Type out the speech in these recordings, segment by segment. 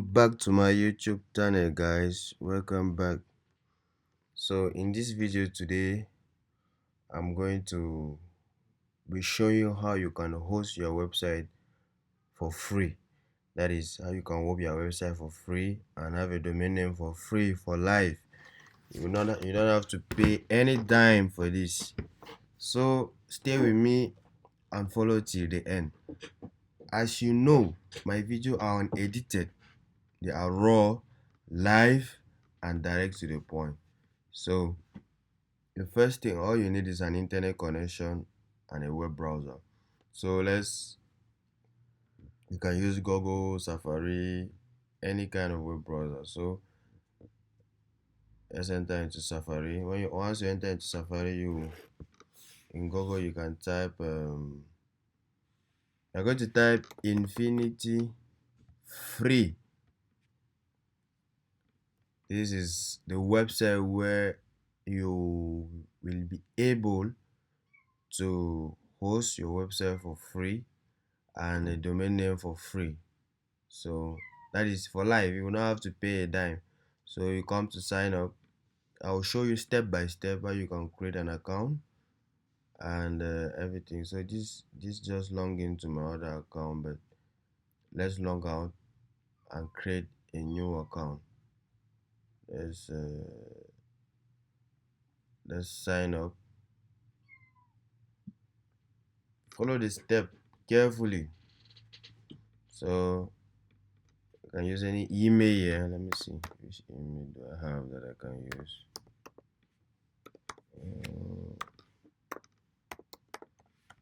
Back to my YouTube channel, guys. Welcome back. So in this video today, I'm going to be showing you how you can host your website for free. That is how you can host your website for free and have a domain name for free for life. You don't have to pay any dime for this. So stay with me and follow till the end. As you know, my videos are unedited. They are raw, live, and direct to the point. So the first thing, all you need is an internet connection and a web browser. So you can use Google, Safari, any kind of web browser. So let's enter into Safari. Once you enter into Safari, in Google you can type you're going to type InfinityFree. This is the website where you will be able to host your website for free and a domain name for free. So that is for life. You will not have to pay a dime. So you come to sign up. I will show you step by step how you can create an account and everything. So this just log into my other account, but let's log out and create a new account. Let's sign up. Follow the step carefully. So you can use any email here. Let me see which email do I have that I can use.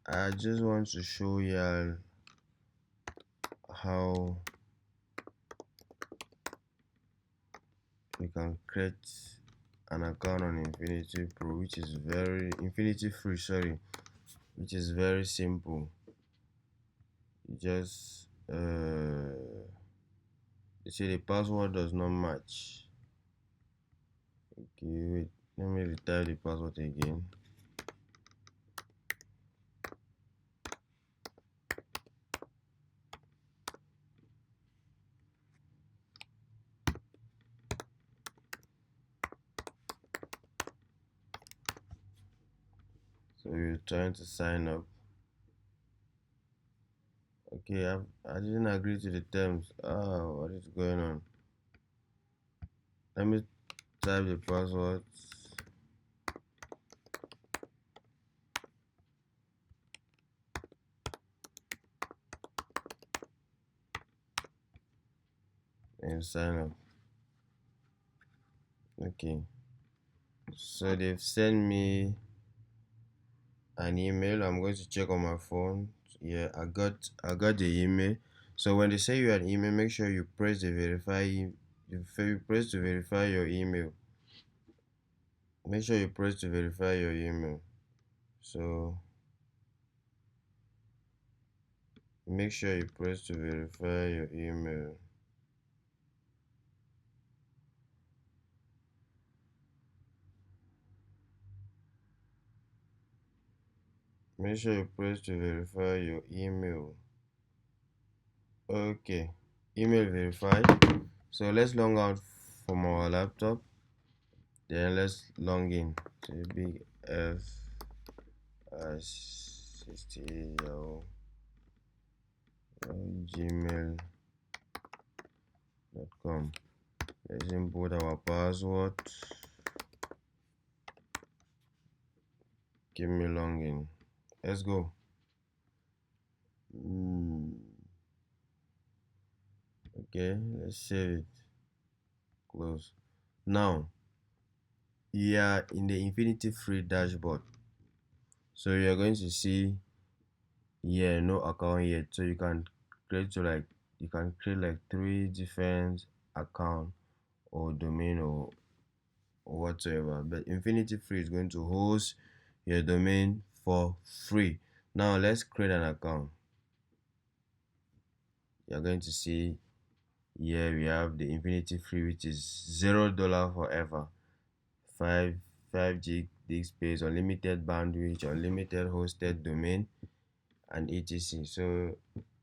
I just want to show you how you can create an account on InfinityFree, which is very simple. You just you see the password does not match. Okay, wait, let me retype the password again. So you're trying to sign up. Okay, I didn't agree to the terms. What is going on? Let me type the password. And sign up. Okay, so they've sent me an email. I'm going to check on my phone. Yeah, I got the email. So when they say you an email, make sure you press the verify. You press to verify your email. Make sure you press to verify your email. So make sure you press to verify your email. Make sure you press to verify your email. Okay, email verified. So let's log out from our laptop. Then let's log in to big F 60 gmail.com. Let's input our password. Give me login. Let's go. Okay, let's save it. Close. Now you are in the InfinityFree dashboard. So you're going to see here no account yet. So you can create like 3 different account or domain or whatsoever. But InfinityFree is going to host your domain for free. Now let's create an account. You're going to see here we have the InfinityFree, which is $0 forever, 5 gig disk space, unlimited bandwidth, unlimited hosted domain, and etc. So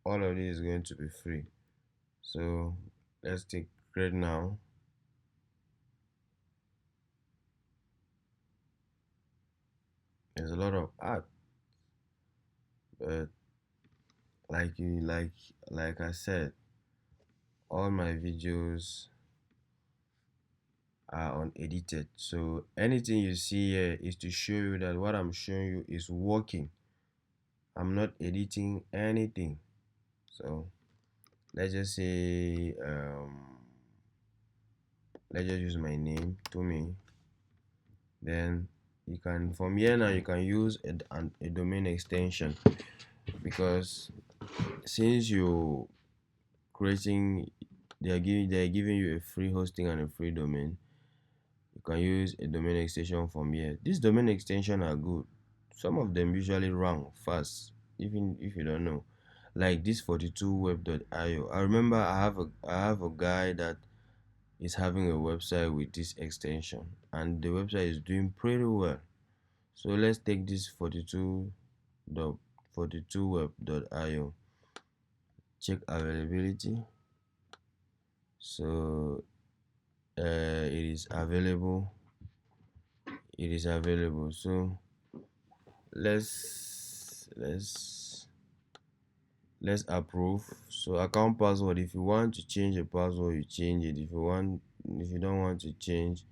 all of this is going to be free. So Let's take create now. There's a lot of art, but like I said, all my videos are unedited. So anything you see here is to show you that what I'm showing you is working. I'm not editing anything. So let's just say let's just use my name to me. Then you can, from here now, you can use a domain extension, because since you creating, they're giving you a free hosting and a free domain. You can use a domain extension from here. These domain extensions are good. Some of them usually run fast, even if you don't know. Like this 42web.io. I remember I have a guy that is having a website with this extension, and the website is doing pretty well. So let's take this 42web.io. Check availability. So it is available. So let's approve. So account password, if you want to change a password, you change it. If you don't want to change,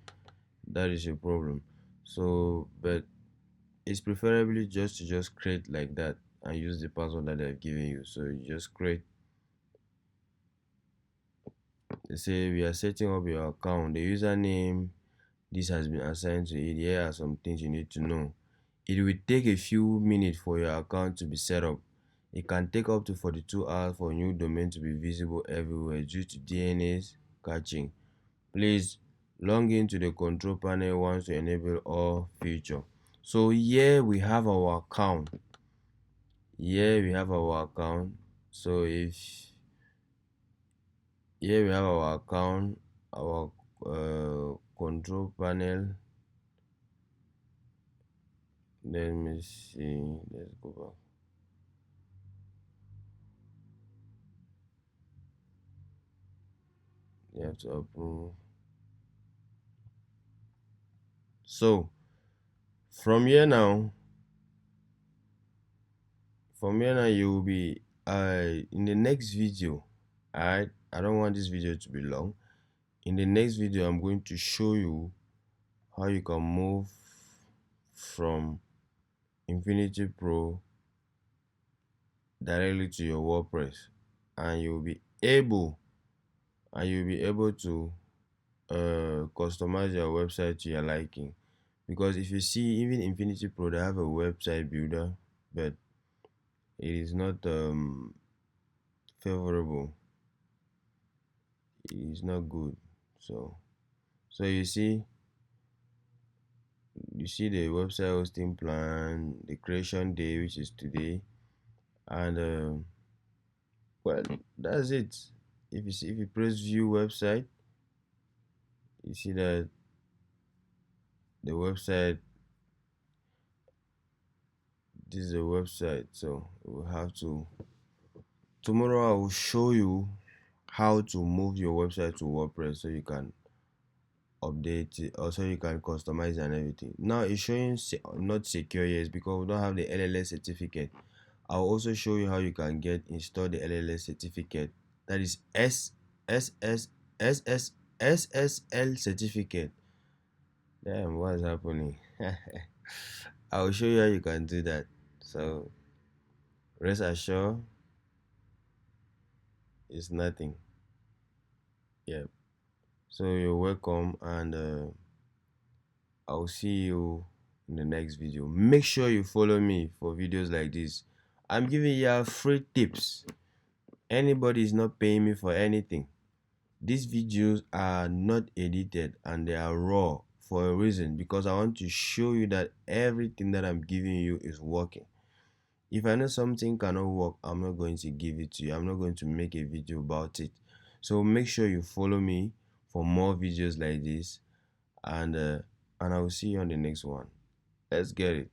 that is your problem. So but it's preferably just create like that and use the password that they've given you. So you just create. They say we are setting up your account. The username, this has been assigned to it. Here are some things you need to know. It will take a few minutes for your account to be set up. It can take up to 42 hours for a new domain to be visible everywhere due to DNS caching. Please log into the control panel once to enable all feature. So here we have our account. So if here we have our account, our control panel. Let me see. Let's go back. You have to approve. So from here now, you will be in the next video. Alright, I don't want this video to be long. In the next video, I'm going to show you how you can move from Infinity Pro directly to your WordPress, and you'll be able to customize your website to your liking. Because if you see, even Infinity Pro, they have a website builder, but it is not favorable. It is not good. So you see the website hosting plan, the creation day, which is today, and well, that's it. If you press view website, you see that the website, this is a website. So we'll have to, tomorrow I will show you how to move your website to WordPress so you can update it, or so you can customize and everything. Now it's showing not secure yet because we don't have the LLS certificate. I'll also show you how you can install the LLS certificate, that is SSL certificate. Damn, what's happening? I will show you how you can do that. So rest assured, it's nothing. Yeah. So you're welcome, and I'll see you in the next video. Make sure you follow me for videos like this. I'm giving you free tips. Anybody is not paying me for anything. These videos are not edited and they are raw for a reason, because I want to show you that everything that I'm giving you is working. If I know something cannot work, I'm not going to give it to you. I'm not going to make a video about it. So make sure you follow me for more videos like this, and I will see you on the next one. Let's get it.